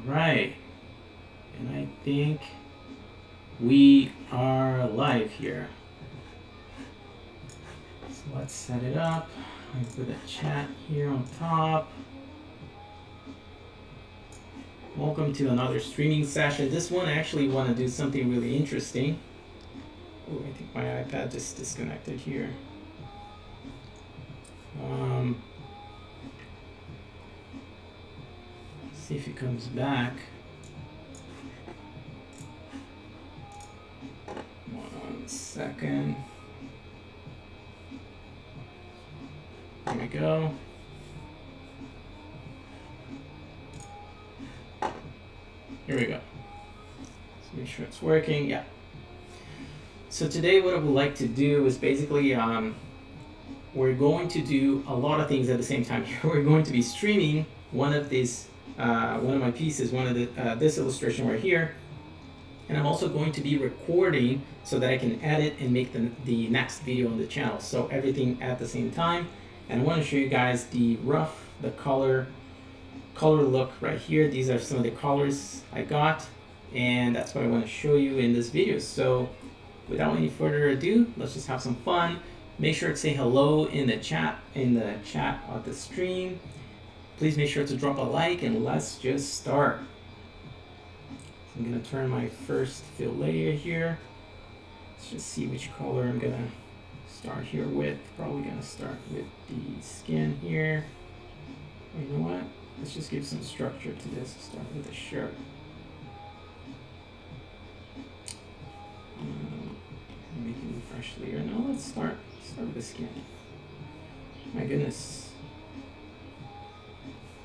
right, and I think we are live here. So let's set it up. I put a chat here on top. Welcome to another streaming session. This one I actually want to do something really interesting. Oh, I think my iPad just disconnected here. See if it comes back. One second. Here we go. Here we go. Let's make sure it's working. Yeah. So today what I would like to do is basically we're going to do a lot of things at the same time. We're going to be streaming one of these, one of my pieces, one of the this illustration right here, and I'm also going to be recording so that I can edit and make the next video on the channel. So everything at the same time. And I want to show you guys the color look right here. These are some of the colors I got, and that's what I want to show you in this video. So without any further ado, let's just have some fun. Make sure to say hello in the chat of the stream. Please make sure to drop a like, and let's just start. So I'm gonna turn my first fill layer here. Let's just see which color I'm gonna start here with. Probably gonna start with the skin here. Or you know what? Let's just give some structure to this. Start with the shirt. Making a fresh layer. Now let's start with the skin. My goodness.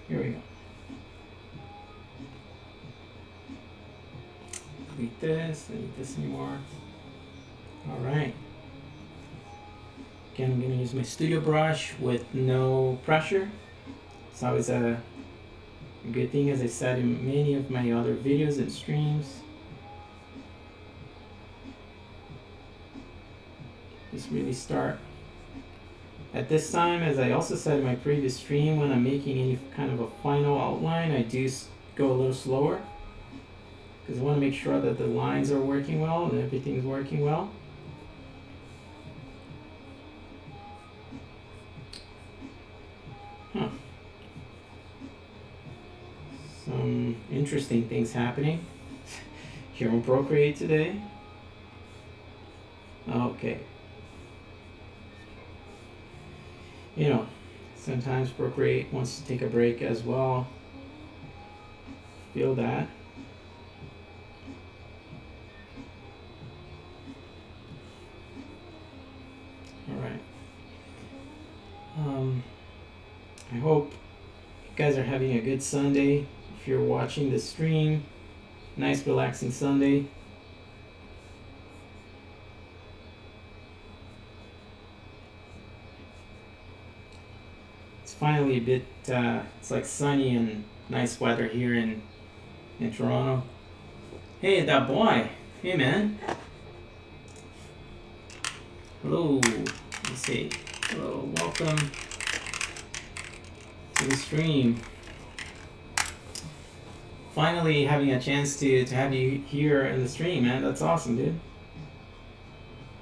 Here we go. Delete this. I need this anymore. All right. Again, I'm going to use my studio brush with no pressure. It's always a good thing, as I said in many of my other videos and streams. Just really start at this time, as I also said in my previous stream, when I'm making any kind of a final outline, I do go a little slower because I want to make sure that the lines are working well and everything's working well. Some interesting things happening here on Procreate today. Okay. You know, sometimes Procreate wants to take a break as well. Feel that. All right. I hope you guys are having a good Sunday. If you're watching the stream, nice relaxing Sunday. Finally a bit, it's like sunny and nice weather here in Toronto. Hey, that boy. Hey, man. Hello. Let's see. Hello, welcome to the stream. Finally having a chance to have you here in the stream, man. That's awesome, dude.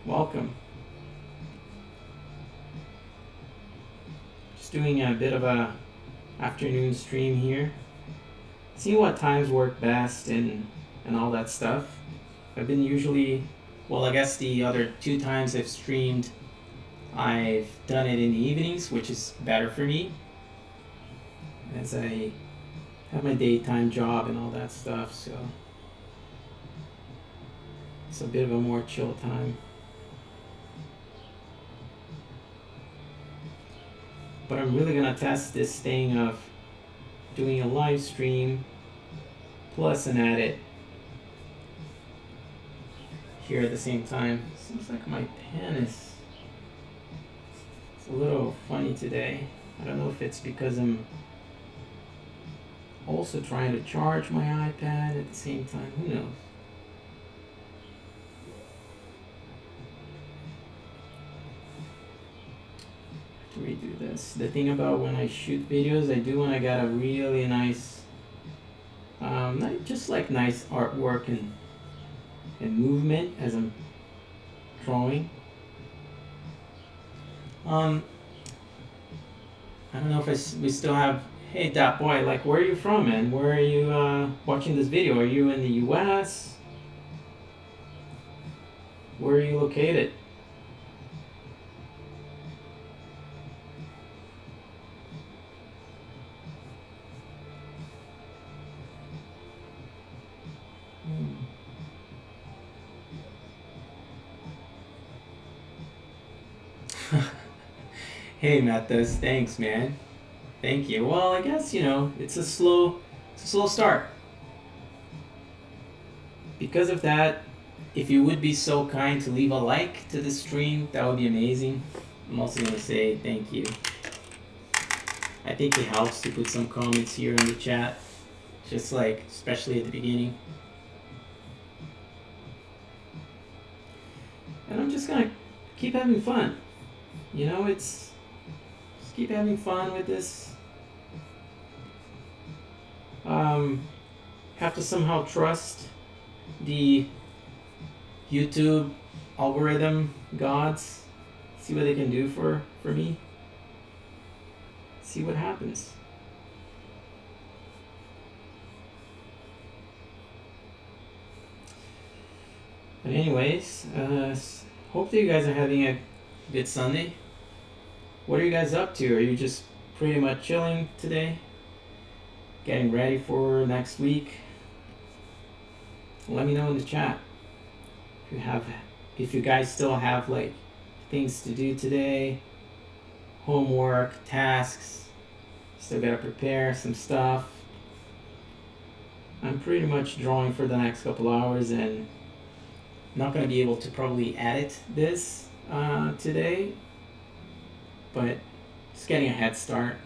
Welcome. Doing a bit of a afternoon stream here. See what times work best and all that stuff. I've been usually, well, I guess the other 2 times I've streamed, I've done it in the evenings, which is better for me, as I have my daytime job and all that stuff, so it's a bit of a more chill time. But I'm really gonna test this thing of doing a live stream plus an edit here at the same time. Seems like my pen is a little funny today. I don't know if it's because I'm also trying to charge my iPad at the same time. Who knows? To redo this. The thing about when I shoot videos, I do when I got a really nice just like nice artwork and movement as I'm drawing. I don't know if we still have. Hey, that boy, like, where are you from, man? Where are you watching this video? Are you in the U.S.? Where are you located? Hey, Mathis, thanks, man. Thank you. Well, I guess it's a slow start. Because of that, if you would be so kind to leave a like to the stream, that would be amazing. I'm also gonna say thank you. I think it helps to put some comments here in the chat, just like especially at the beginning. And I'm just gonna keep having fun. Just keep having fun with this. Have to somehow trust the YouTube algorithm gods. See what they can do for me. See what happens. But anyways, hope that you guys are having a good Sunday. What are you guys up to? Are you just pretty much chilling today? Getting ready for next week? Let me know in the chat if you guys still have like things to do today, homework, tasks, still gotta prepare some stuff. I'm pretty much drawing for the next couple hours and not gonna be able to probably edit this today, but just getting a head start.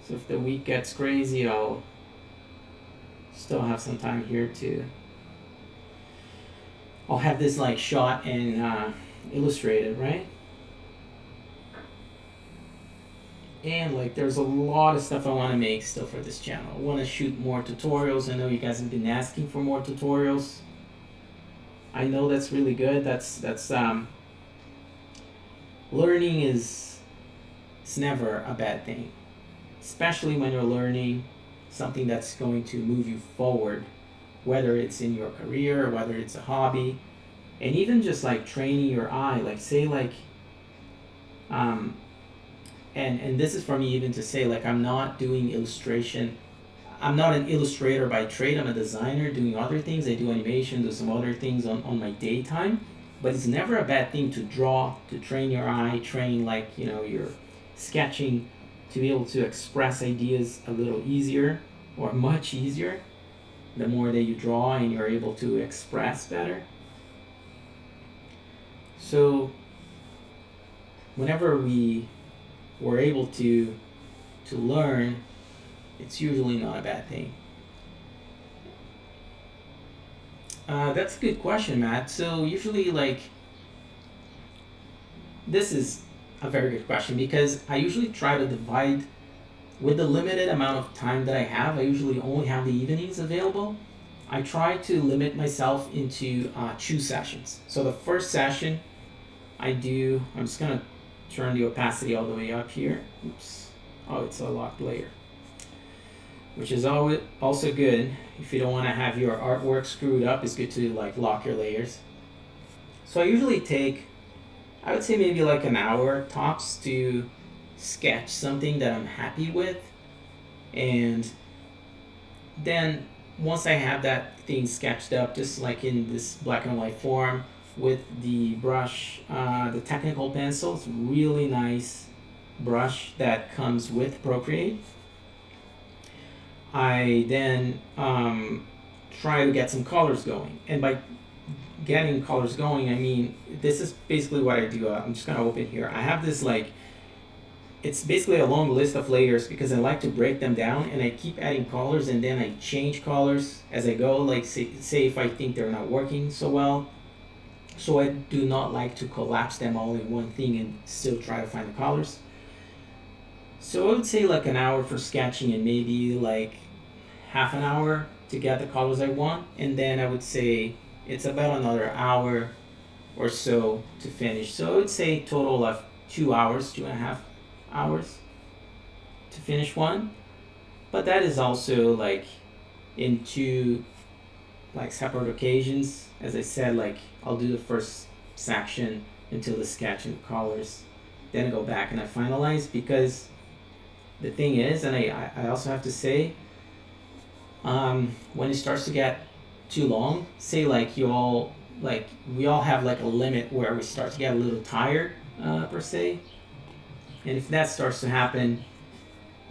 So if the week gets crazy, I'll still have some time here to. I'll have this like shot and illustrated, right? And like there's a lot of stuff I want to make still for this channel. I want to shoot more tutorials. I know you guys have been asking for more tutorials. I know that's really good. That's learning is it's never a bad thing, especially when you're learning something that's going to move you forward, whether it's in your career or whether it's a hobby, and even just like training your eye. Like say like and this is for me even to say like I'm not doing illustration. I'm not an illustrator by trade. I'm a designer doing other things. I do animation, do some other things on my daytime. But it's never a bad thing to draw, to train your eye, train like, your sketching, to be able to express ideas a little easier or much easier the more that you draw and you're able to express better. So whenever we were able to learn, it's usually not a bad thing. That's a good question, Matt. So usually this is a very good question because I usually try to divide with the limited amount of time that I have. I usually only have the evenings available. I try to limit myself into 2 sessions. So the first session I'm just gonna turn the opacity all the way up here. Oops. Oh, it's a locked layer, which is also good if you don't want to have your artwork screwed up. It's good to lock your layers. So I usually take, I would say maybe an hour tops to sketch something that I'm happy with, and then once I have that thing sketched up, just like in this black and white form with the brush, the technical pencil, it's really nice brush that comes with Procreate. I then try to get some colors going, and by getting colors going, I mean this is basically what I do. I'm just gonna open here. I have this it's basically a long list of layers because I like to break them down, and I keep adding colors, and then I change colors as I go. Like say if I think they're not working so well, so I do not like to collapse them all in one thing and still try to find the colors. So I would say an hour for sketching and maybe half an hour to get the colors I want, and then I would say it's about another hour or so to finish. So I would say total of 2 hours, 2.5 hours to finish one. But that is also like in two like separate occasions. As I said, like I'll do the first section until the sketch and the colors, then I go back and I finalize, because the thing is, and I also have to say, when it starts to get too long, say like we all have like a limit where we start to get a little tired, per se, and if that starts to happen,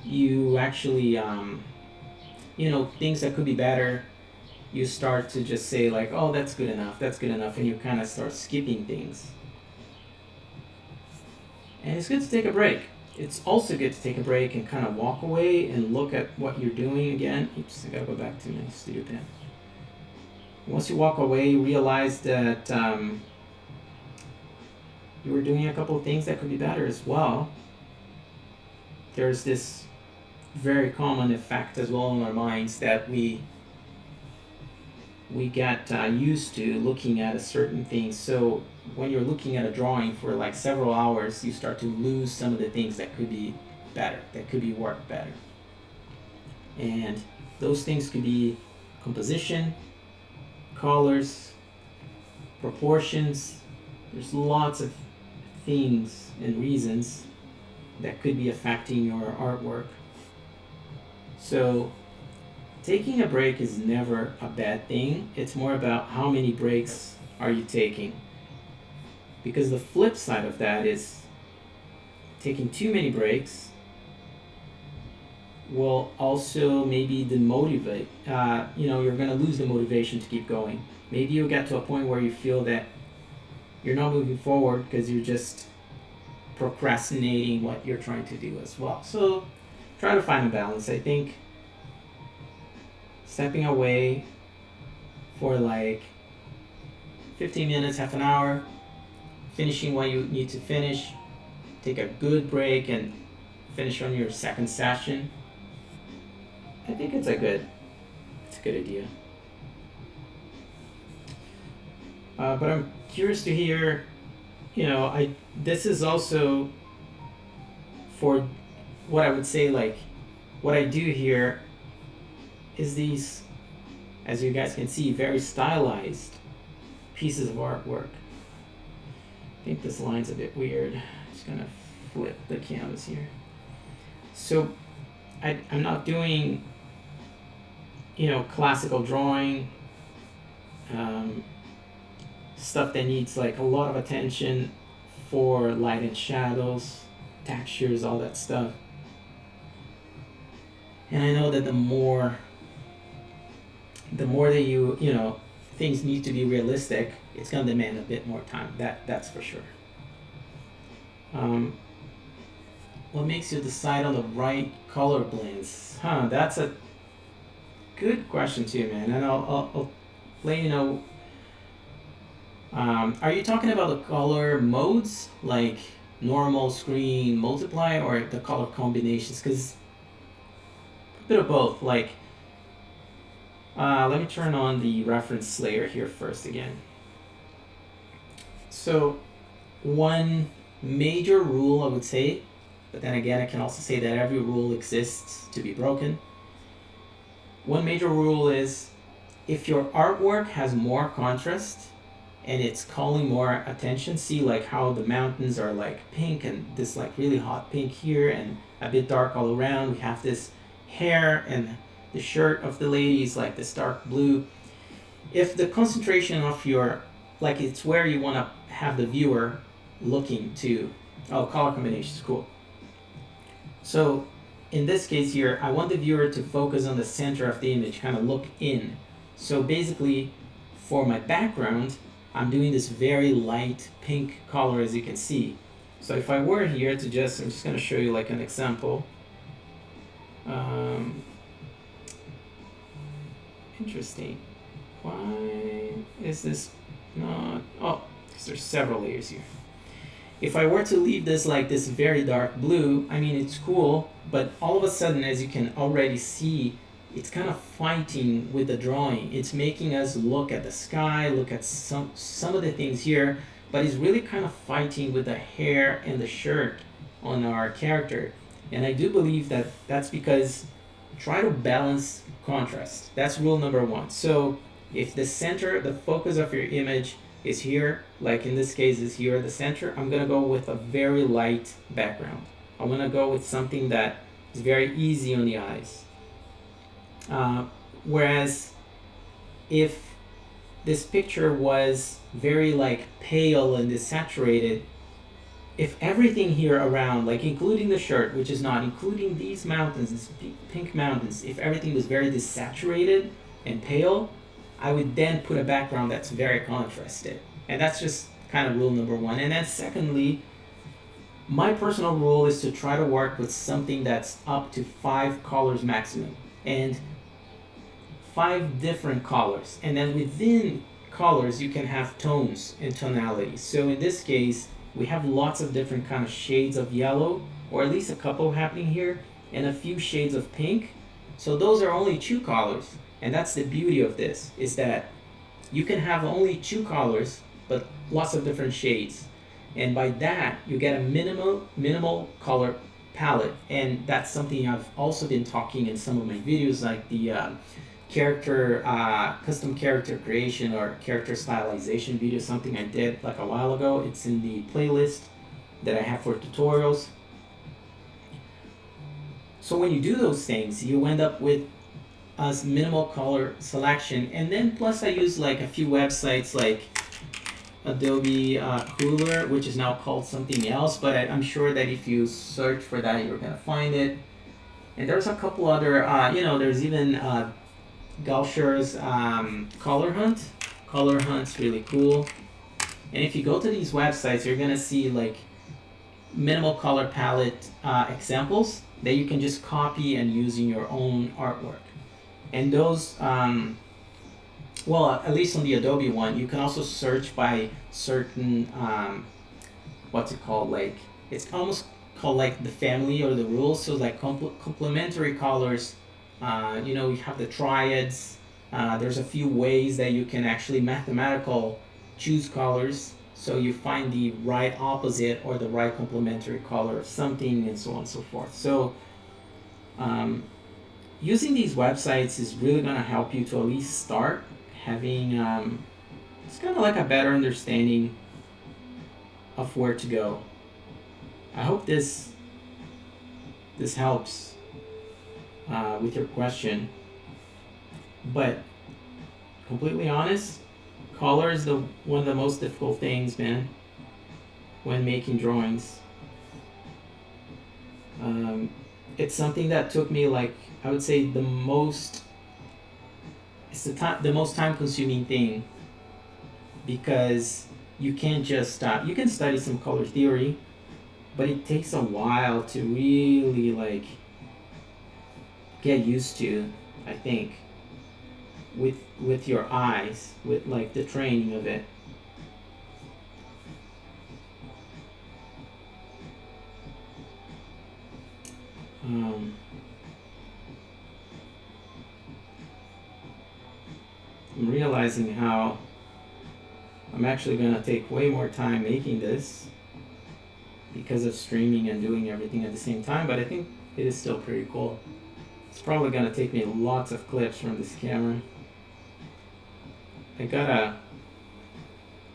you actually things that could be better, you start to just say like, oh, that's good enough, and you kind of start skipping things. And it's good to take a break. It's also good to take a break and kind of walk away and look at what you're doing again. Oops, I gotta go back to my studio pen. Once you walk away, you realize that you were doing a couple of things that could be better as well. There's this very common effect as well in our minds that we get used to looking at a certain thing. So when you're looking at a drawing for like several hours, you start to lose some of the things that could be better, that could be worked better. And those things could be composition, colors, proportions. There's lots of things and reasons that could be affecting your artwork. So taking a break is never a bad thing. It's more about how many breaks are you taking. Because the flip side of that is taking too many breaks will also maybe demotivate. You're going to lose the motivation to keep going. Maybe you'll get to a point where you feel that you're not moving forward because you're just procrastinating what you're trying to do as well. So try to find a balance. I think stepping away for like 15 minutes, half an hour, finishing what you need to finish, take a good break, and finish on your second session. I think it's a good idea. But I'm curious to hear, this is also for what I would say, like, what I do here is these, as you guys can see, very stylized pieces of artwork. I think this line's a bit weird. I'm just gonna flip the canvas here. So I'm not doing, classical drawing, stuff that needs like a lot of attention for light and shadows, textures, all that stuff. And I know that the more that you things need to be realistic, it's gonna demand a bit more time. That's for sure. What makes you decide on the right color blends? That's a good question too, man. And I'll let you know. Are you talking about the color modes, like normal, screen, multiply, or the color combinations? Because a bit of both. Like, let me turn on the reference layer here first again. So one major rule I would say, but then again I can also say that every rule exists to be broken. One major rule is, if your artwork has more contrast and it's calling more attention, see like how the mountains are like pink and this like really hot pink here and a bit dark all around. We have this hair and the shirt of the lady is like this dark blue. If the concentration of your, like it's where you want to have the viewer looking to, color combination is cool. So in this case here, I want the viewer to focus on the center of the image, kind of look in. So basically, for my background, I'm doing this very light pink color, as you can see. So if I were here to I'm just going to show you like an example. Interesting. Why is this not? Oh, because there's several layers here. If I were to leave this like this very dark blue, I mean, it's cool, but all of a sudden, as you can already see, it's kind of fighting with the drawing. It's making us look at the sky, look at some of the things here, but it's really kind of fighting with the hair and the shirt on our character. And I do believe that that's because try to balance contrast. That's rule number one. So if the center, the focus of your image is here, like in this case is here at the center, I'm gonna go with a very light background. I'm gonna go with something that is very easy on the eyes. Whereas if this picture was very like pale and desaturated, if everything here around, like including the shirt, which is not, including these mountains, these pink mountains, if everything was very desaturated and pale, I would then put a background that's very contrasted. And that's just kind of rule number one. And then secondly, my personal rule is to try to work with something that's up to 5 colors maximum. And 5 different colors. And then within colors, you can have tones and tonalities. So in this case, we have lots of different kind of shades of yellow, or at least a couple happening here, and a few shades of pink. So those are only 2 colors. And that's the beauty of this, is that you can have only 2 colors, but lots of different shades. And by that, you get a minimal color palette. And that's something I've also been talking in some of my videos, like the custom character creation or character stylization video, something I did like a while ago. It's in the playlist that I have for tutorials. So when you do those things, you end up with a minimal color selection. And then plus I use like a few websites like Adobe Cooler, which is now called something else, but I'm sure that if you search for that, you're gonna find it. And there's a couple other, there's even Gaucher's Color Hunt. Color Hunt's really cool. And if you go to these websites, you're gonna see like minimal color palette examples that you can just copy and use in your own artwork. And those, well, at least on the Adobe one, you can also search by certain, what's it called? Like, it's almost called like the family or the rules. So like complementary colors, you have the triads. There's a few ways that you can actually choose colors. So you find the right opposite or the right complementary color of something, and so on and so forth. So using these websites is really going to help you to at least start having it's kind of like a better understanding of where to go. I hope this helps with your question. But completely honest, color is one of the most difficult things, man, when making drawings. It's something that took me, like, I would say the most time-consuming thing, because you can't just you can study some color theory, but it takes a while to really like get used to, I think, with your eyes, with like the training of it. I'm realizing how I'm actually going to take way more time making this because of streaming and doing everything at the same time, but I think it is still pretty cool. It's probably going to take me lots of clips from this camera. I got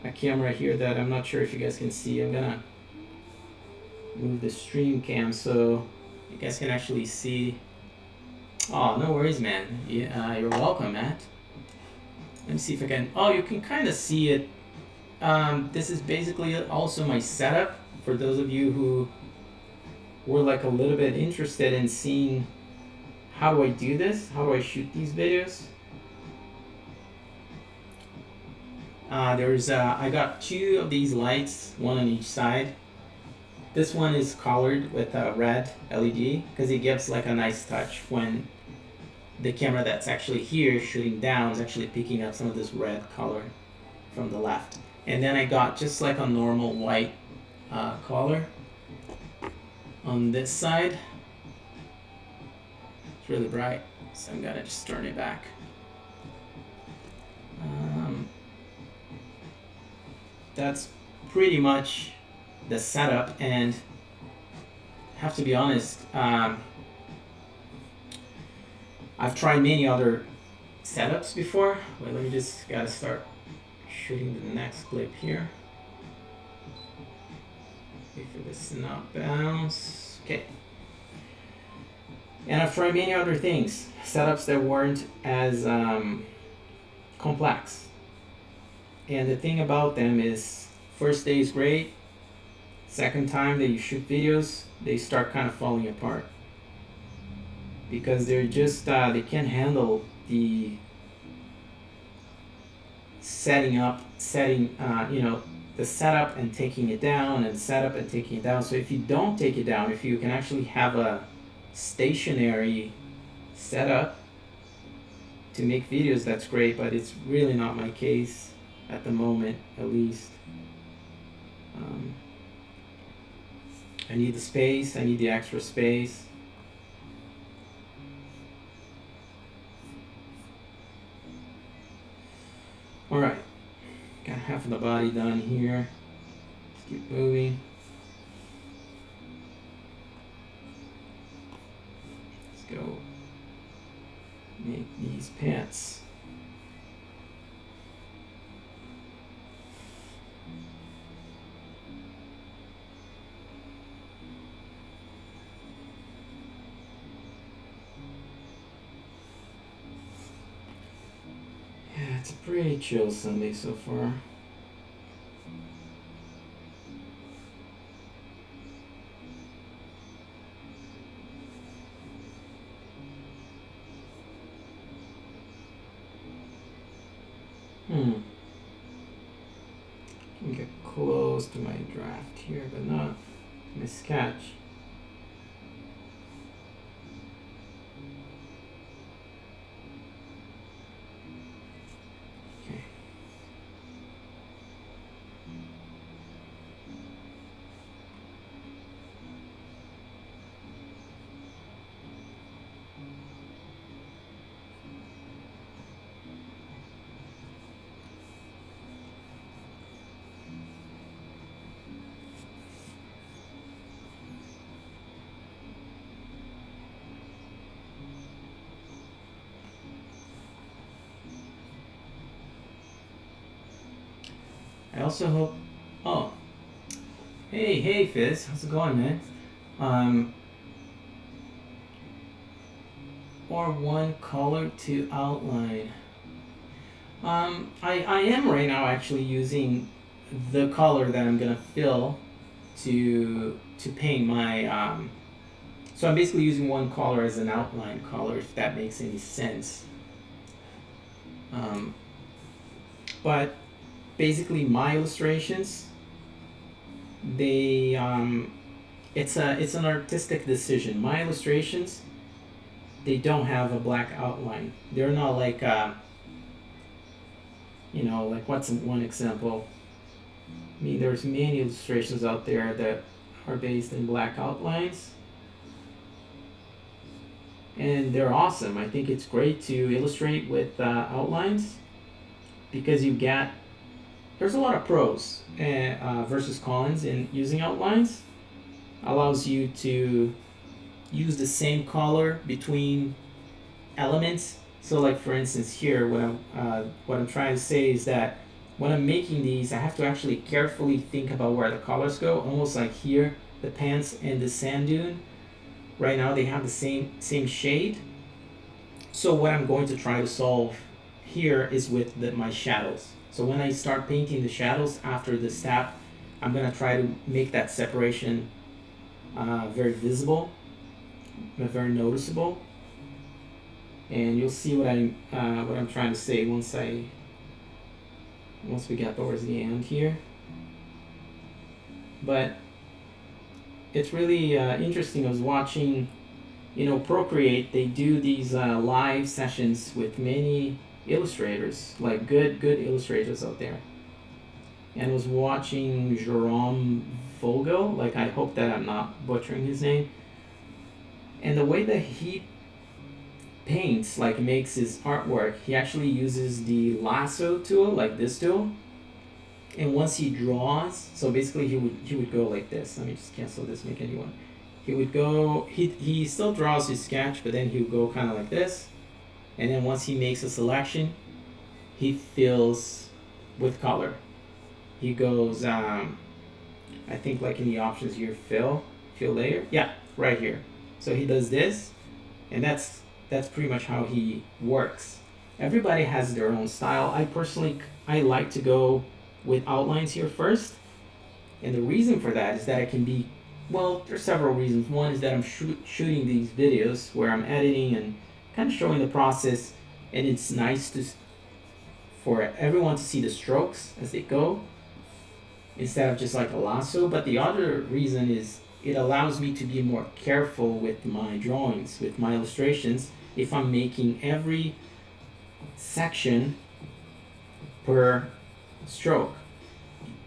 a camera here that I'm not sure if you guys can see. I'm going to move the stream cam so you guys can actually see. Oh, no worries, man. Yeah, you're welcome, Matt. Let me see if I can. Oh, you can kind of see it. This is basically also my setup for those of you who were like a little bit interested in seeing how do I do this, how do I shoot these videos. I got 2 of these lights, one on each side. This one is colored with a red LED because it gives like a nice touch when the camera that's actually here shooting down is actually picking up some of this red color from the left. And then I got just like a normal white color on this side. It's really bright. So I'm gonna just turn it back. That's pretty much the setup, and have to be honest, I've tried many other setups before. Wait, let me just gotta start shooting the next clip here. Wait for this to not bounce. Okay. And I've tried many other things, setups that weren't as complex. And the thing about them is, first day is great. Second time that you shoot videos, they start kind of falling apart. Because they're just, they can't handle the the setup and taking it down, and setup and taking it down. So if you don't take it down, if you can actually have a stationary setup to make videos, that's great, but it's really not my case at the moment, at least. I need the space, I need the extra space. Alright, got half of the body done here. Let's keep moving. Let's go make these pants. Yeah, it's a pretty chill Sunday so far. Can get close to my draft here, but not my sketch. Okay. I also hope. Oh, hey, Fizz, how's it going, man? Or one color to outline. I am right now actually using the color that I'm gonna fill to paint my. So I'm basically using one color as an outline color, if that makes any sense. But basically my illustrations, they it's an artistic decision. My illustrations, they don't have a black outline. They're not like like what's one example? I mean, there's many illustrations out there that are based in black outlines, and they're awesome. I think it's great to illustrate with outlines, because you get, there's a lot of pros versus cons in using outlines. Allows you to use the same color between elements. So like for instance here, what I'm trying to say is that when I'm making these, I have to actually carefully think about where the colors go. Almost like here, the pants and the sand dune, right now they have the same shade. So what I'm going to try to solve here is with my shadows. So when I start painting the shadows after this step, I'm going to try to make that separation very visible, very noticeable. And you'll see what I'm trying to say once we get towards the end here. But it's really interesting. I was watching, Procreate. They do these live sessions with many illustrators, like good illustrators out there. And I was watching Jerome Vogel, like I hope that I'm not butchering his name. And the way that he paints, like makes his artwork, he actually uses the lasso tool, like this tool. And once he draws, so basically he would go like this. Let me just cancel this, make a new one. He would go, he still draws his sketch, but then he would go kind of like this. And then once he makes a selection, he fills with color. He goes, I think like in the options here, fill layer. Yeah, right here. So he does this, and that's pretty much how he works. Everybody has their own style. I like to go with outlines here first, and the reason for that is that it can be, well, there's several reasons. One is that I'm shooting these videos where I'm editing and kind of showing the process, and it's nice for everyone to see the strokes as they go instead of just like a lasso. But the other reason is it allows me to be more careful with my drawings, with my illustrations, if I'm making every section per stroke.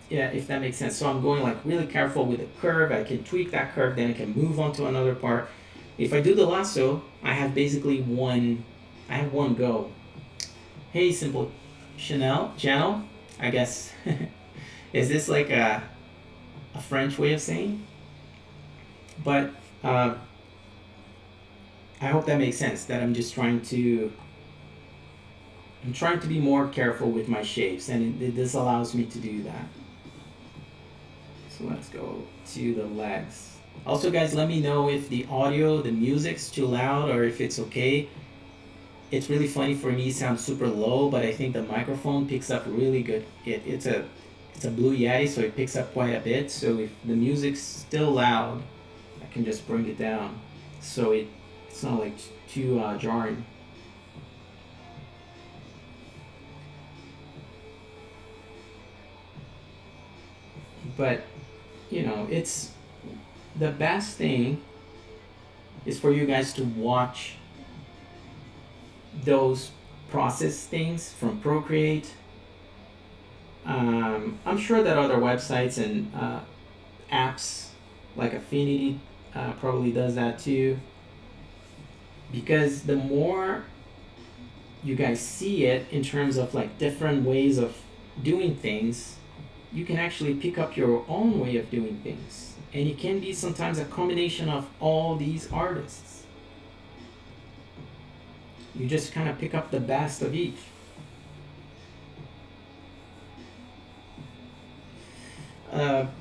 Yeah, if that makes sense. So I'm going like really careful with the curve. I can tweak that curve, then I can move on to another part. If I do the lasso, I have basically one go. Hey, Simple Chanel channel, I guess. Is this like a French way of saying? But I hope that makes sense, that I'm trying to be more careful with my shapes, and this allows me to do that. So let's go to the legs. Also, guys, let me know if the audio, the music's too loud, or if it's okay. It's really funny, for me, it sounds super low, but I think the microphone picks up really good. It's a Blue Yeti, so it picks up quite a bit. So if the music's still loud, I can just bring it down, so it's not like too jarring. But it's the best thing is for you guys to watch those process things from Procreate. I'm sure that other websites and apps like Affinity probably does that too, because the more you guys see it in terms of like different ways of doing things, you can actually pick up your own way of doing things, and it can be sometimes a combination of all these artists. You just kind of pick up the best of each.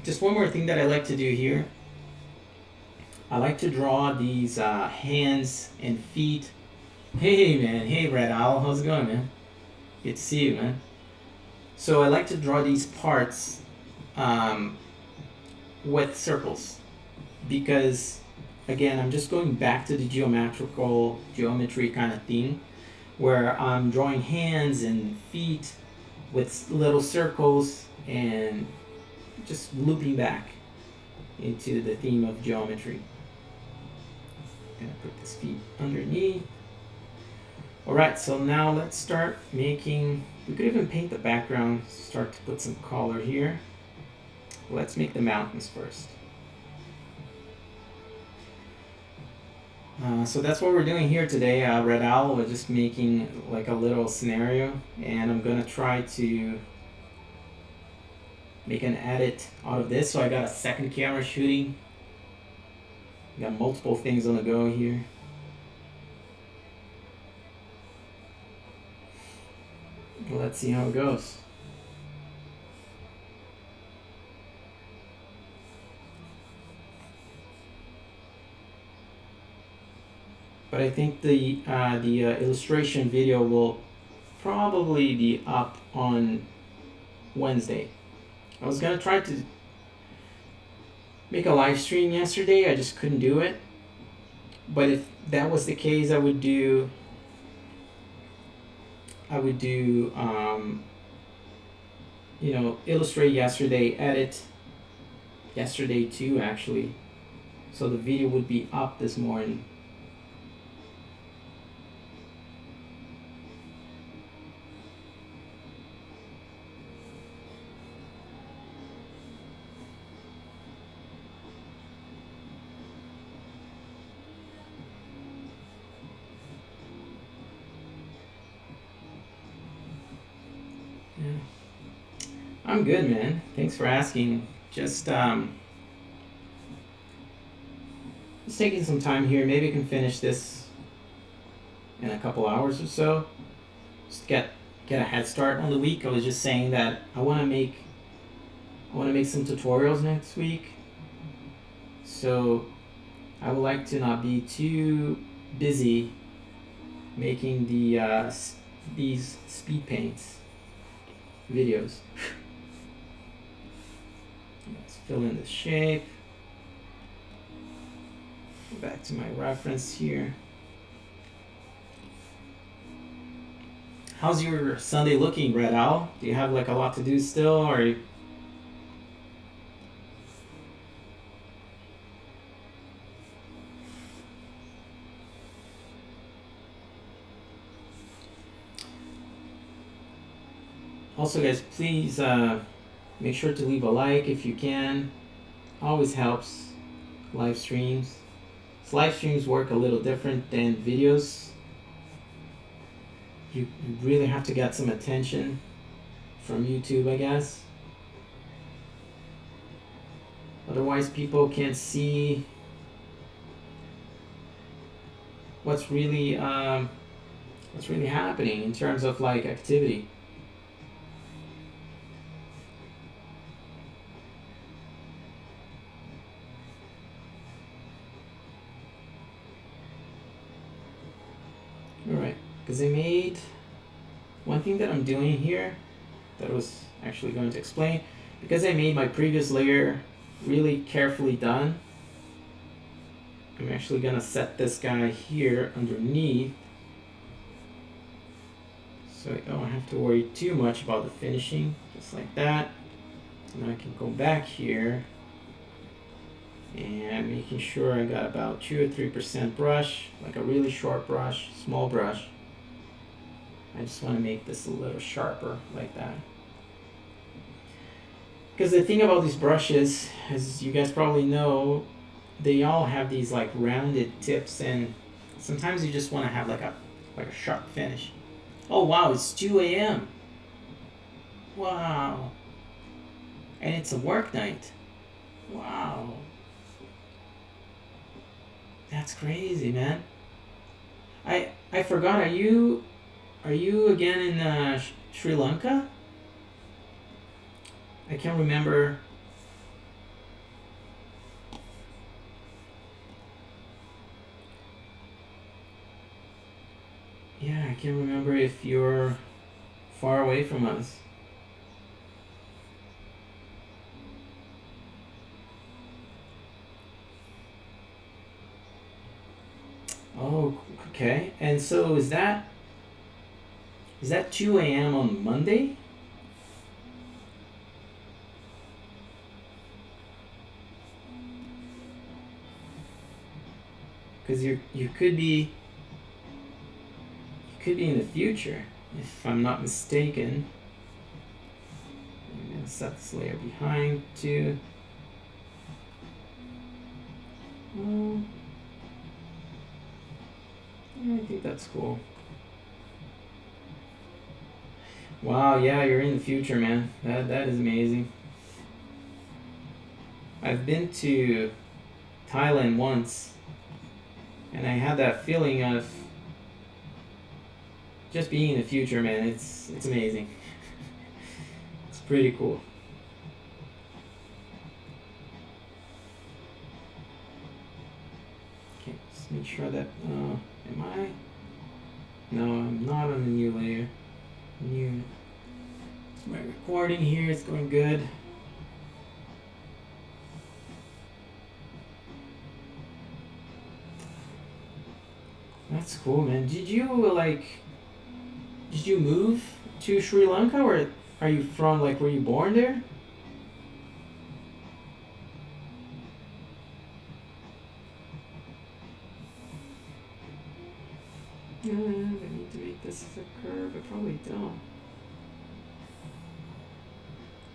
Just one more thing that I like to do here. I like to draw these hands and feet. Hey man, hey Red Owl, how's it going, man? Good to see you, man. So I like to draw these parts with circles, because again, I'm just going back to the geometry kind of thing, where I'm drawing hands and feet with little circles and just looping back into the theme of geometry. I'm gonna put this feet underneath. Alright, so now let's start making, we could even paint the background, start to put some color here. Let's make the mountains first. So that's what we're doing here today, Red Owl. We're just making like a little scenario, and I'm gonna try to make an edit out of this. So I got a second camera shooting. Got multiple things on the go here. Let's see how it goes. But I think the illustration video will probably be up on Wednesday. I was gonna try to make a live stream yesterday, I just couldn't do it. But if that was the case, I would do illustrate yesterday, edit yesterday too, actually. So the video would be up this morning. I'm good, man. Thanks for asking. Just taking some time here. Maybe I can finish this in a couple hours or so. Just get a head start on the week. I was just saying that I want to make some tutorials next week. So I would like to not be too busy making these speed paints videos. Let's fill in the shape. Go back to my reference here. How's your Sunday looking, Red Owl? Do you have like a lot to do still, or? Also, guys, please make sure to leave a like if you can. Always helps. Live streams. Live streams work a little different than videos. You really have to get some attention from YouTube, I guess. Otherwise, people can't see what's really happening in terms of like activity. Alright, because I made one thing that I'm doing here that I was actually going to explain. Because I made my previous layer really carefully done, I'm actually going to set this guy here underneath so I don't have to worry too much about the finishing, just like that. And I can go back here and making sure I got about 2 or 3% brush, like a really short brush, small brush. I just want to make this a little sharper like that. Because the thing about these brushes, as you guys probably know, they all have these like rounded tips, and sometimes you just want to have like a sharp finish. Oh wow, it's 2 a.m. Wow. And it's a work night. Wow. That's crazy, man. I forgot. Are you again in Sri Lanka? I can't remember. Yeah, I can't remember if you're far away from us. Oh, okay. And so is that 2 a.m. on Monday? Because you could be in the future, if I'm not mistaken. I'm gonna set this layer behind too. I think that's cool. Wow, yeah, you're in the future, man. That is amazing. I've been to Thailand once, and I had that feeling of just being in the future, man. It's amazing. It's pretty cool. Okay, just make sure that am I? No, I'm not on the new layer. New. So my recording here is going good. That's cool, man. Did you move to Sri Lanka, or are you from, like, were you born there? I need to make this as a curve. I probably don't.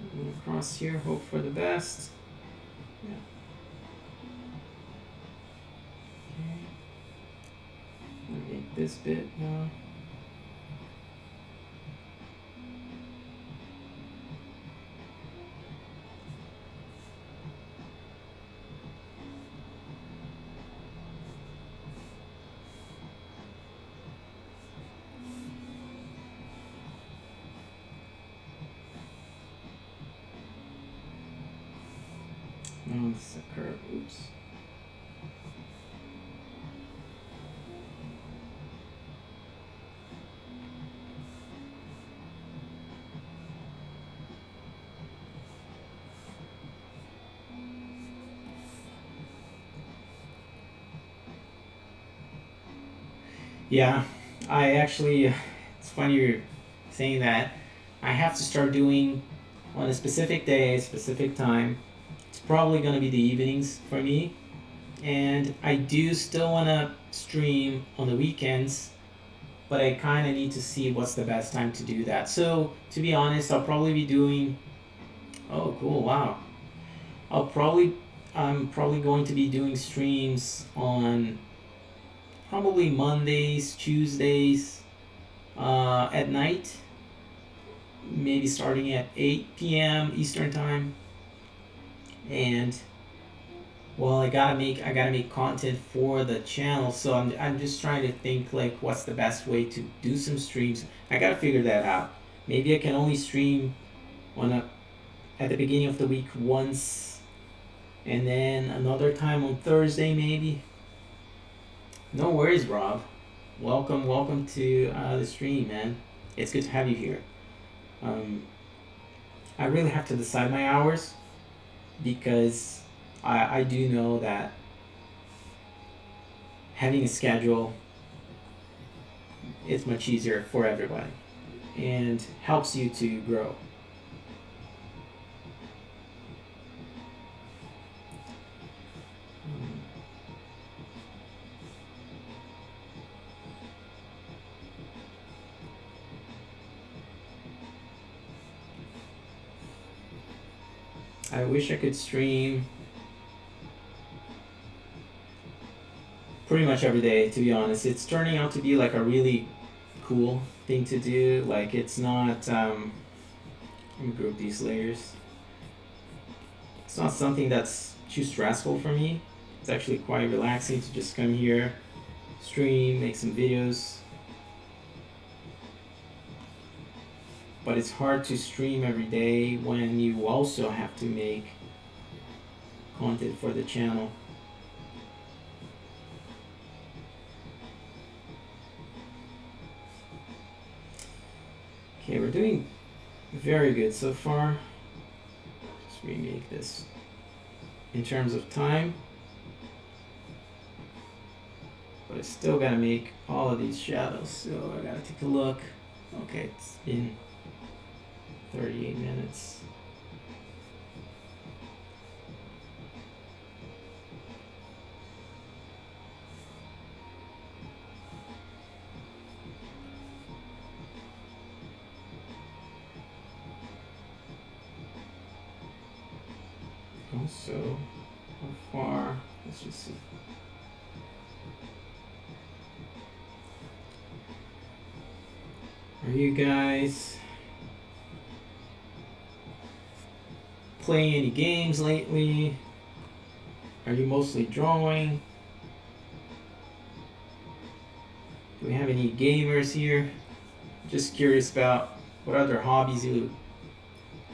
I'm gonna cross here, hope for the best. Yeah. Okay. I'm gonna make this bit now. It's a curve. Oops. Yeah, I actually, it's funny you're saying that. I have to start doing on a specific day, specific time. It's probably going to be the evenings for me. And I do still want to stream on the weekends, but I kind of need to see what's the best time to do that. So, to be honest, I'll probably be doing. Oh, cool, wow. I'll probably. I'm probably going to be doing streams on probably Mondays, Tuesdays, at night, maybe starting at 8 p.m. Eastern time. And well, I gotta make content for the channel, so I'm just trying to think like what's the best way to do some streams. I gotta figure that out. Maybe I can only stream on a at the beginning of the week once, and then another time on Thursday maybe. No worries, Rob. Welcome to the stream, man. It's good to have you here. Um, I really have to decide my hours because I do know that having a schedule is much easier for everybody and helps you to grow. I wish I could stream pretty much every day, to be honest. It's turning out to be like a really cool thing to do. Like, it's not, let me group these layers. It's not something that's too stressful for me. It's actually quite relaxing to just come here, stream, make some videos. But it's hard to stream every day when you also have to make content for the channel. Okay, we're doing very good so far. Just remake this in terms of time. But I still gotta make all of these shadows, so I gotta take a look. Okay, it's been 38 minutes. Also, how far? Let's just see. Are you guys playing any games lately? Are you mostly drawing? Do we have any gamers here? Just curious about what other hobbies you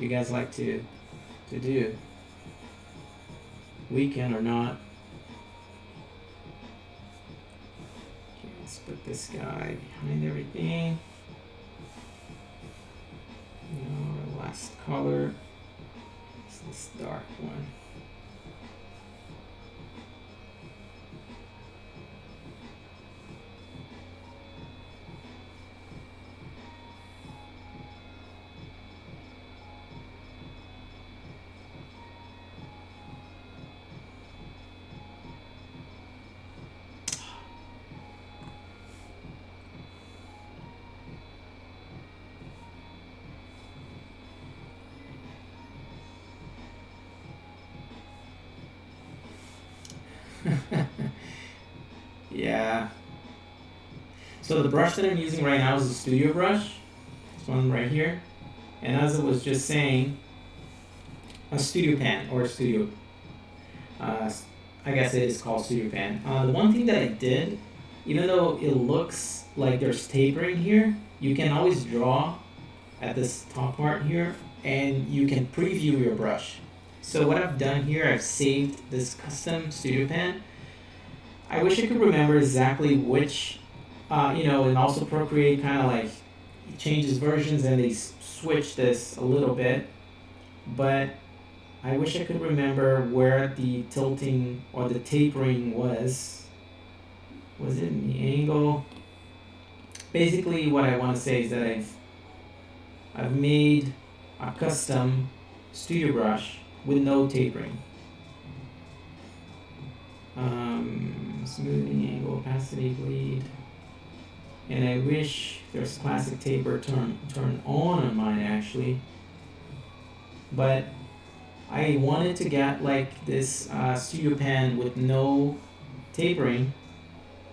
guys like to do, weekend or not. Okay, let's put this guy behind everything. Now the last color is this dark one. Yeah. So the brush that I'm using right now is a studio brush. This one right here. And as I was just saying, a studio pen or a studio. I guess it is called studio pen. The one thing that I did, even though it looks like there's tapering here, you can always draw at this top part here, and you can preview your brush. So what I've done here, I've saved this custom studio pen. I wish I could remember exactly which, and also Procreate kind of like changes versions and they switch this a little bit. But I wish I could remember where the tilting or the tapering was. Was it in the angle? Basically, what I want to say is that I've made a custom studio brush with no tapering. Smoothing angle, opacity, bleed. And I wish there's classic taper turn on mine actually. But I wanted to get like this studio pen with no tapering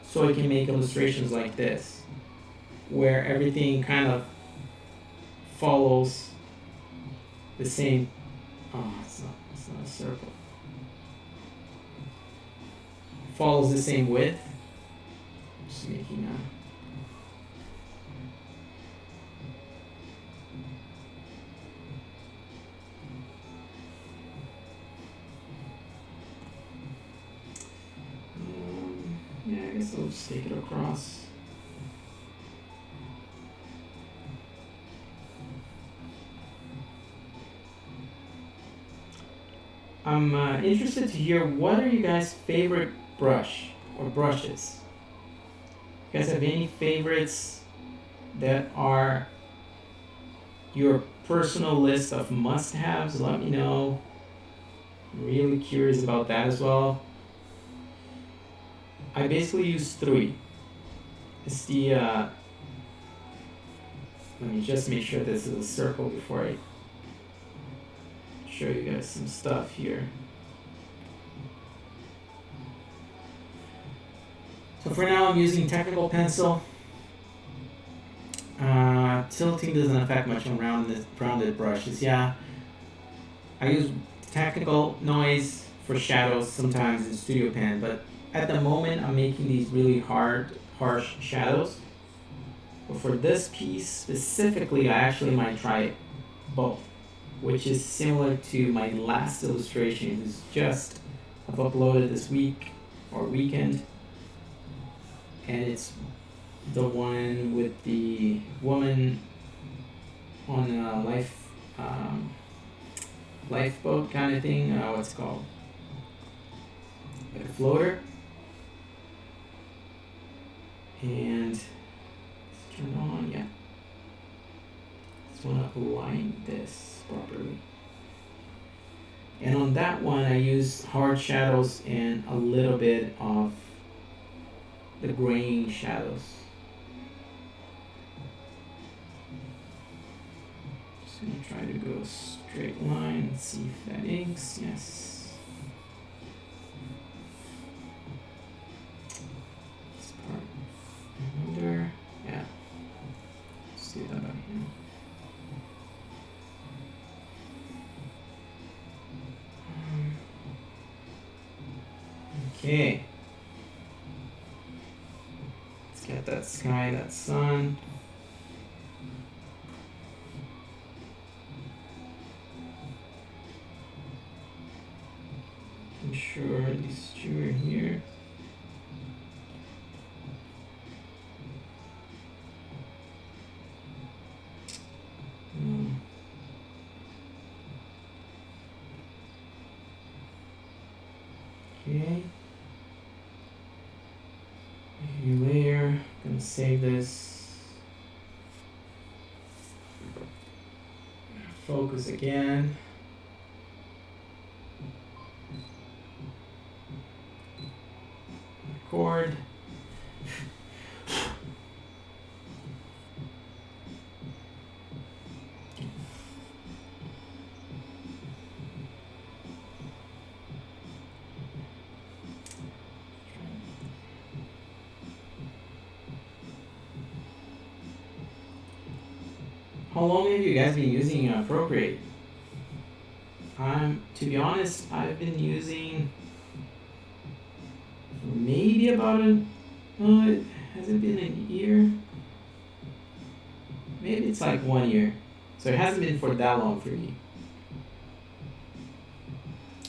so I can make illustrations like this where everything kind of follows the same. Oh, it's not a circle. Follows the same width. Just making a. Yeah, I guess I'll just take it across. I'm interested to hear what are you guys' favorite brush or brushes? You guys have any favorites that are your personal list of must-haves? Let me know. I'm really curious about that as well. I basically use 3. It's the let me just make sure this is a circle before I show you guys some stuff here. So for now I'm using technical pencil. Tilting doesn't affect much on rounded brushes. Yeah, I use technical noise for shadows sometimes in studio pen, but at the moment I'm making these really harsh shadows. But for this piece specifically, I actually might try both, which is similar to my last illustration. It's just I've uploaded this week or weekend, and it's the one with the woman on a lifeboat kind of thing. What's it called? Like a floater. And it's turned on, yeah. Just want to align this properly. And on that one, I use hard shadows and a little bit of the grain shadows. Just gonna try to go a straight line and see if that inks. Yes. This part under, yeah. See that up here. Okay. Let's get that sky, that sun. I'm sure these two are here. Okay. New layer. Gonna save this. Focus again. Record. How long have you guys been using Procreate? To be honest, I've been using maybe about has it been a year? Maybe it's like 1 year. So it hasn't been for that long for me.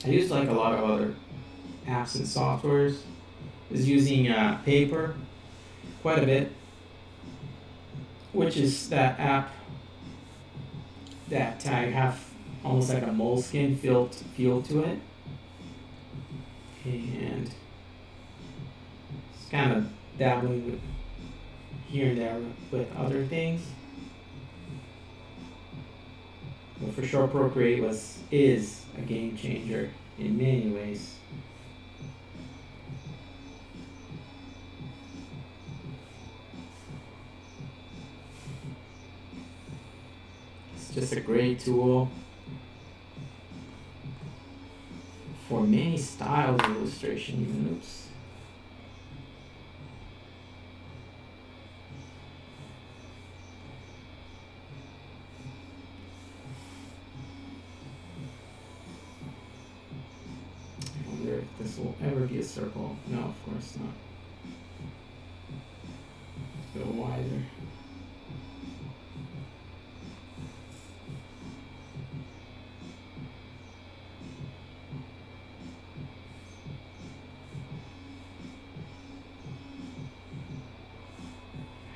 I used like a lot of other apps and softwares. I was using Paper quite a bit, which is that app that I have almost like a moleskin feel to it, and it's kind of dabbling with here and there with other things. But for sure, Procreate is a game changer in many ways. It's just a great tool for many styles of illustration. Even oops. If this will ever be a circle. No, of course not. Go wider.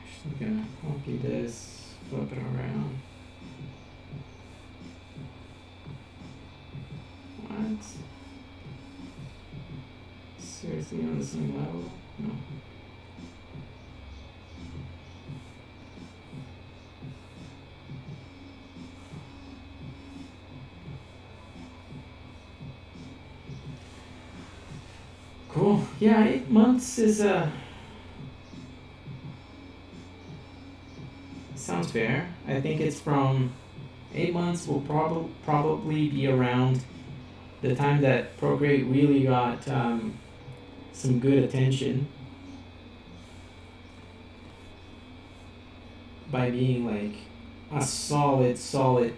Actually gonna copy this, flip it around. What? Seriously on the same level? No. Cool. Yeah, 8 months is sounds fair. I think it's from 8 months will probably be around the time that Procreate really got some good attention by being like a solid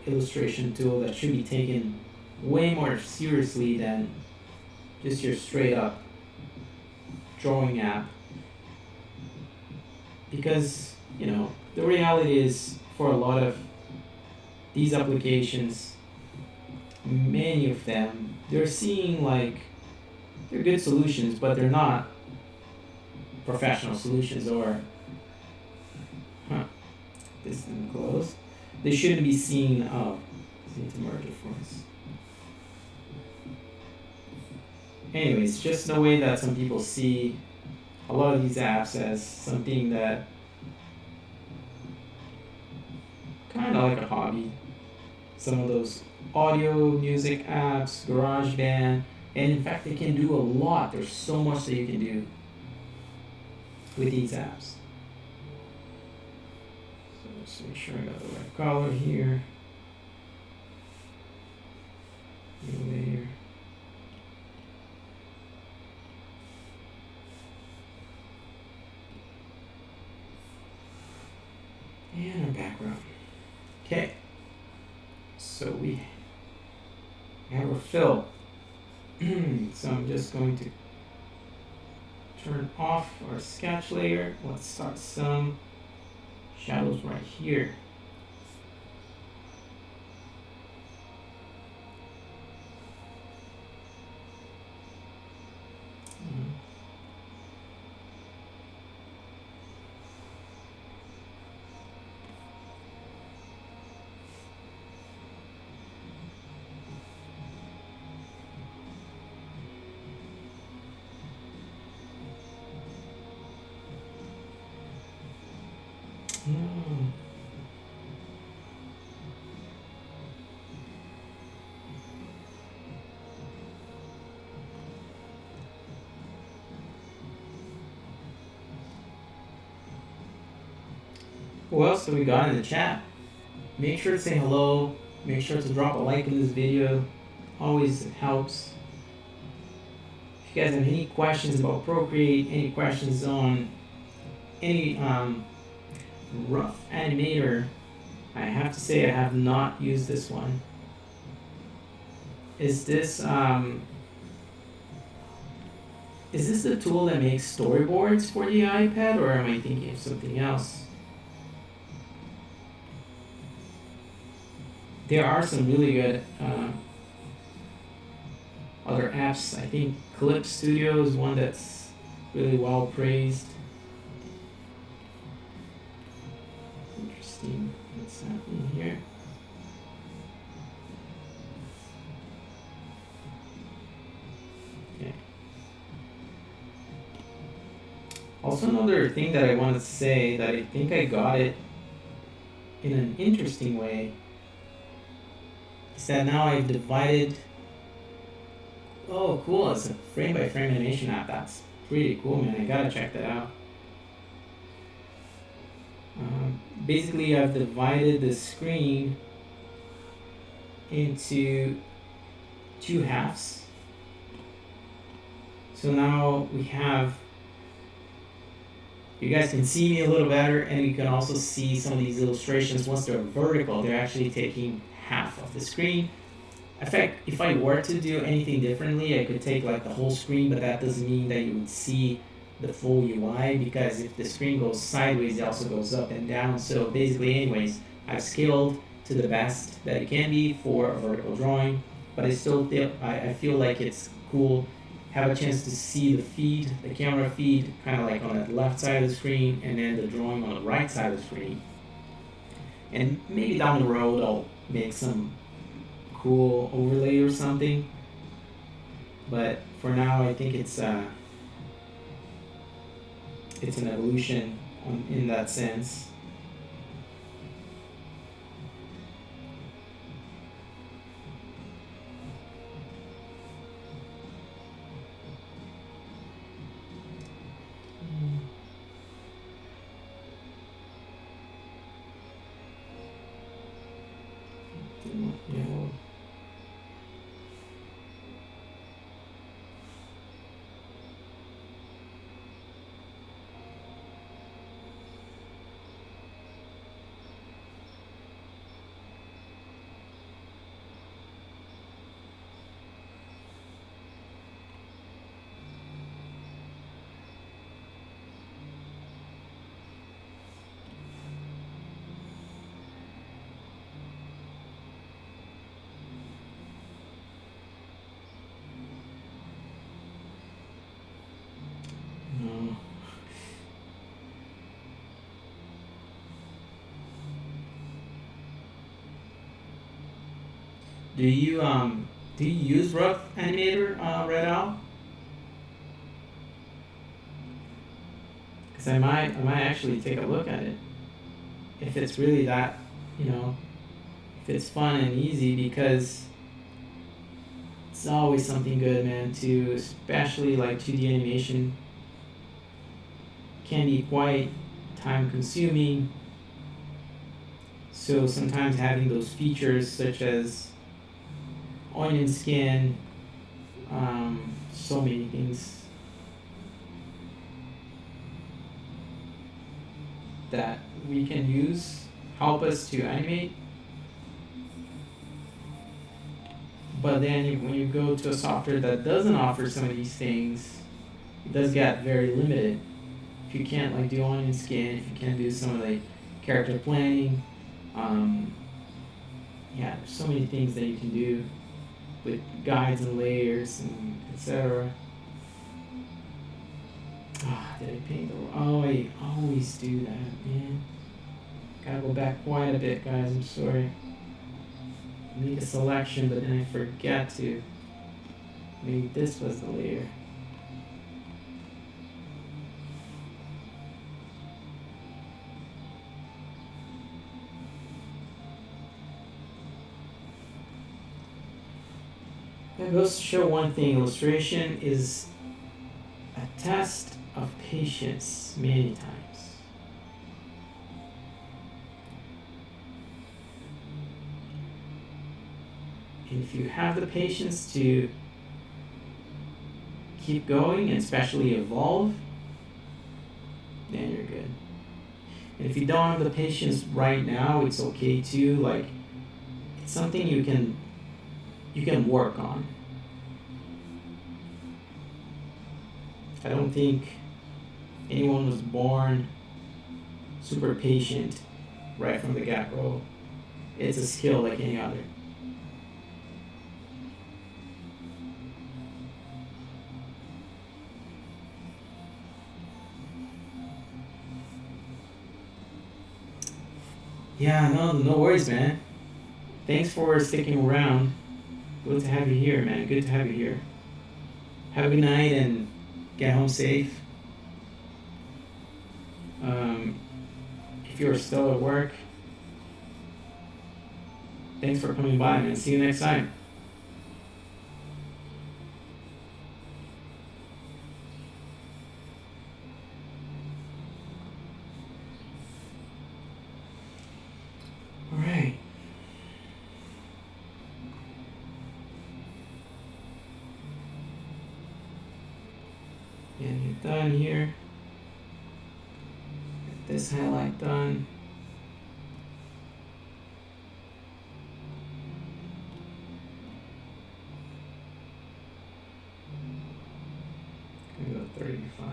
illustration tool that should be taken way more seriously than just your straight up drawing app. Because, you know, the reality is for a lot of these applications, many of them, they're seeing like they're good solutions, but they're not professional solutions. Or this didn't close. They shouldn't be seen. Oh, I need to merge it for us. Anyways, just the way that some people see a lot of these apps as something that kind of like a hobby. Some of those audio music apps, GarageBand, and in fact they can do a lot. There's so much that you can do with these apps. So let's make sure I got the right color here. New layer. And our background. Okay. So we have our fill. So I'm just going to turn off our sketch layer. Let's start some shadows right here. Who else do we got in the chat? Make sure to say hello. Make sure to drop a like in this video. Always helps. If you guys have any questions about Procreate, any questions on any rough animator, I have to say I have not used this one. Is this the tool that makes storyboards for the iPad, or am I thinking of something else? There are some really good other apps. I think Clip Studio is one that's really well praised. Interesting what's happening here. Okay. Also, another thing that I want to say that I think I got it in an interesting way is that now I've divided. Oh, cool! It's a frame-by-frame animation app. That's pretty cool, man. I gotta check that out. Basically, I've divided the screen into two halves. So now we have. You guys can see me a little better, and you can also see some of these illustrations. Once they're vertical, they're actually taking half of the screen. In fact, if I were to do anything differently, I could take like the whole screen, but that doesn't mean that you would see the full UI, because if the screen goes sideways, it also goes up and down. So basically, anyways, I've scaled to the best that it can be for a vertical drawing, but I still feel, I feel like it's cool. Have a chance to see the feed, the camera feed, kind of like on the left side of the screen, and then the drawing on the right side of the screen. And maybe down the road, I'll make some cool overlay or something. But for now, I think it's an evolution in that sense. Yeah. No. Do you use Rough Animator, Red Owl? Because I might actually take a look at it if it's really that, if it's fun and easy, because it's always something good, man. To especially like 2D animation can be quite time consuming. So sometimes having those features such as onion skin, so many things that we can use help us to animate. But then when you go to a software that doesn't offer some of these things, it does get very limited. If you can't like do onion skin, if you can't do some of the character planning, yeah, there's so many things that you can do with guides and layers and etc. Did I paint the? Oh, I always do that, man. Gotta go back quite a bit, guys. I'm sorry. Make a selection, but then I forget to. Maybe this was the layer. That goes to show one thing: illustration is a test of patience many times. And if you have the patience to keep going and especially evolve, then you're good. And if you don't have the patience right now, it's okay too. Like, it's something you can work on. I don't think anyone was born super patient right from the get-go. It's a skill like any other. Yeah, no worries, man. Thanks for sticking around. Good to have you here, man. Good to have you here. Have a good night and get home safe. If you're still at work, thanks for coming by, man. See you next time. All right. Getting it done here. Get this highlight done. Gonna go 35.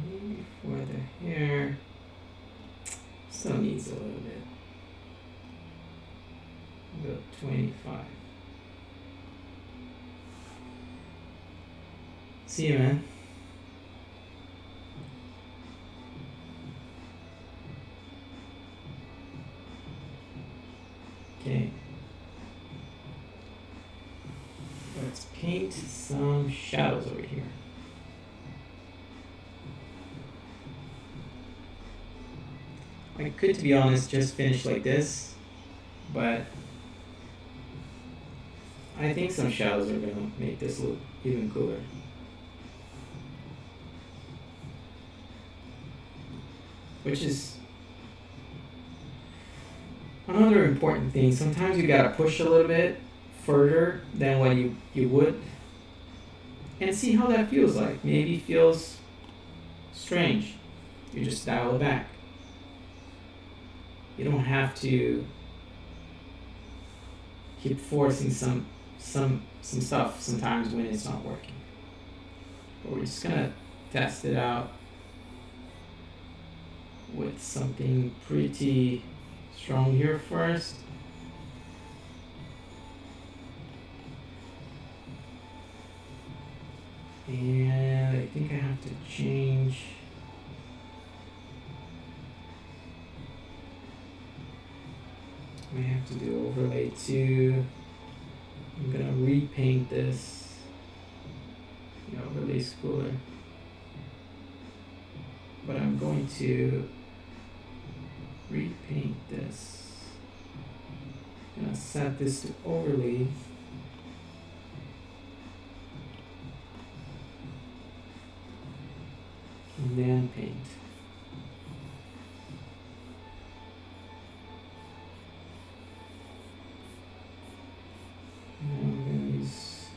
Maybe for the hair, still needs a little bit. Go 25. See you, man. Okay. Let's paint some shadows over here. I could, to be honest, just finish like this, but I think some shadows are gonna make this look even cooler. Which is another important thing. Sometimes you gotta push a little bit further than what you would, and see how that feels like. Maybe it feels strange. You just dial it back. You don't have to keep forcing some stuff sometimes when it's not working. But we're just gonna test it out with something pretty strong here first. And I think I have to change. I have to do overlay 2. I'm gonna repaint this. The overlay schooler. But I'm going to repaint this. I'm gonna set this to overlay. And then paint. And I'm gonna use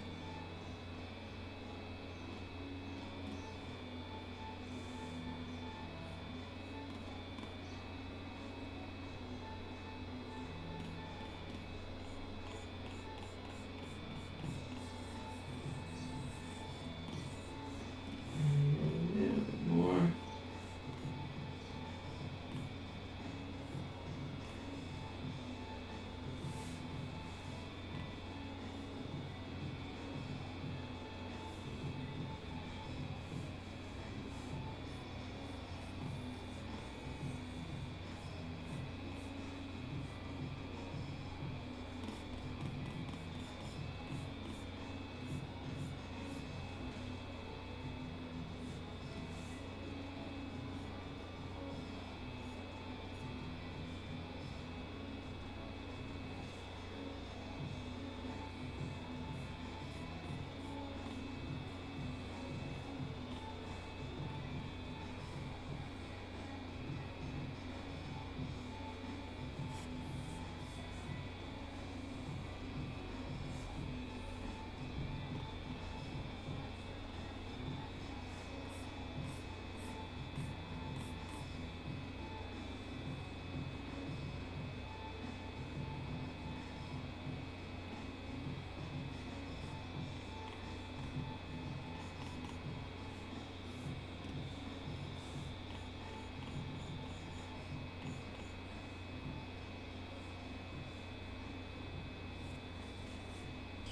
a little bit more.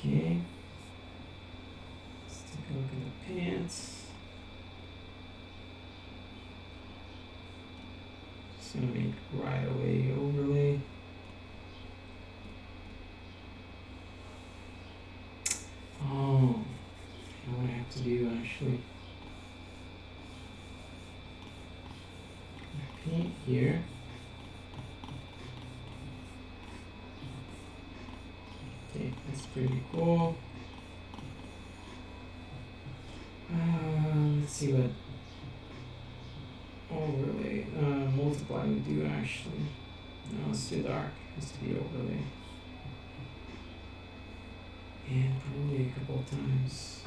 Okay. Let's take a look at the pants. Just gonna make right away overlay. Oh, you know what I have to do actually? Paint here. Okay, that's pretty cool. Let's see what overlay multiply we do actually. No, it's too dark. It has to be overlay. And probably a couple of times.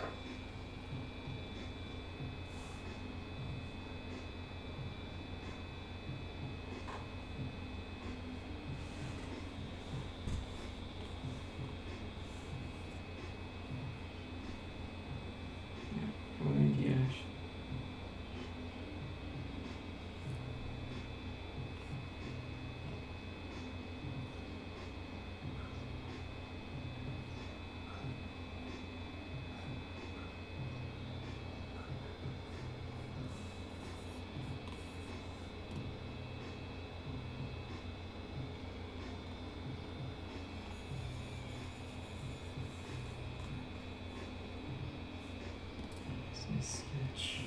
Yeah, good idea actually. Sketch.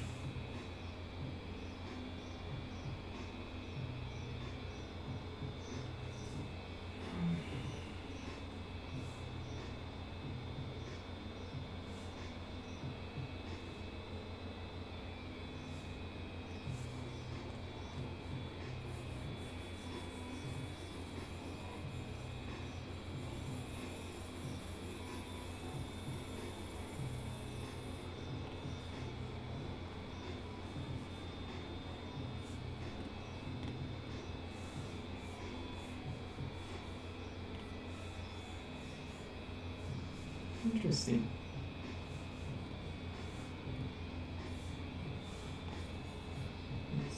Interesting. Yes.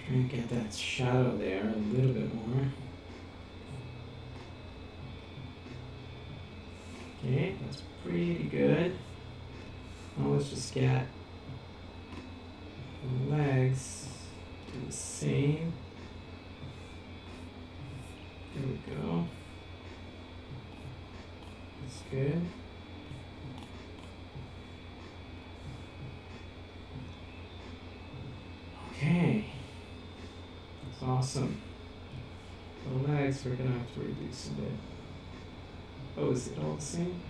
Try and get that shadow there a little bit more. Okay, that's pretty good. Now let's just get the legs to the same. There we go. That's good. Okay. That's awesome. The legs we're gonna have to reduce a bit. Oh, is it all the same?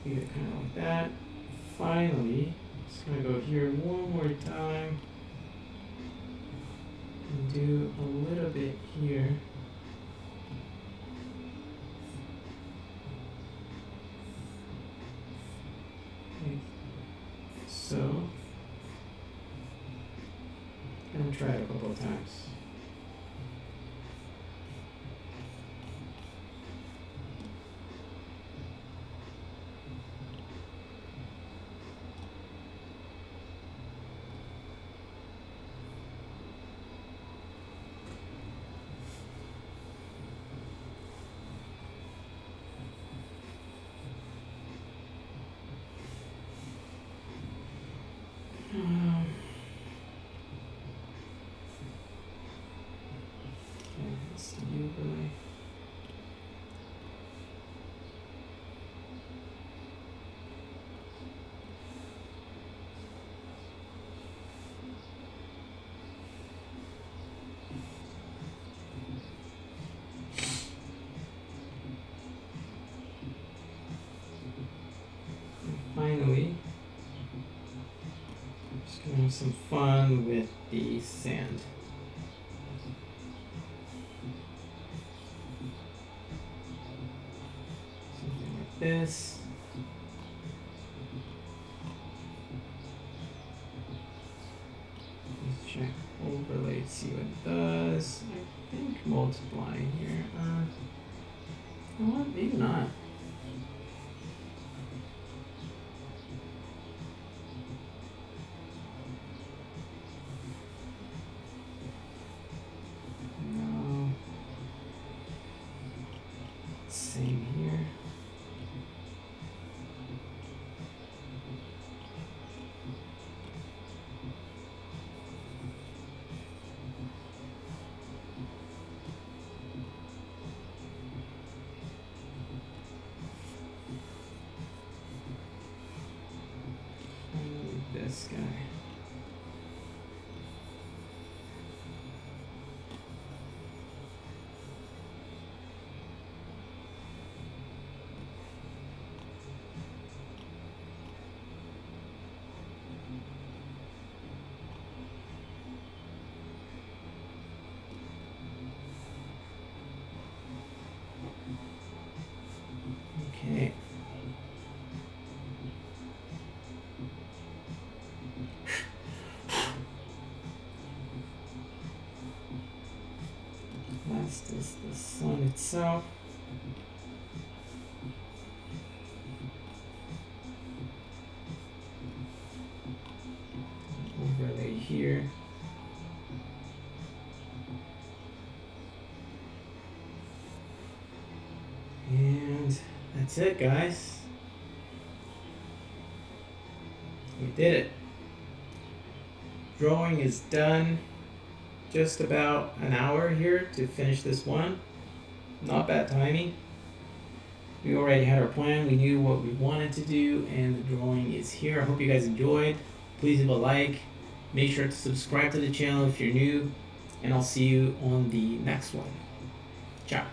Leave it kind of like that. Finally, just gonna go here one more time and do a little bit here. Like so. And try it a couple of times. Okay, that's the overlay. Finally, just gonna have some fun with the sand. Something like this. Let's check overlay to see what it does. I think multiplying here. You know what? Maybe not. No. Same here. This guy. Okay. Last is the sun itself. Overlay here. And that's it, guys. We did it. Drawing is done. Just about an hour here to finish this one. Not bad timing. We already had our plan. We knew what we wanted to do, and the drawing is here. I hope you guys enjoyed. Please leave a like. Make sure to subscribe to the channel if you're new, and I'll see you on the next one. Ciao.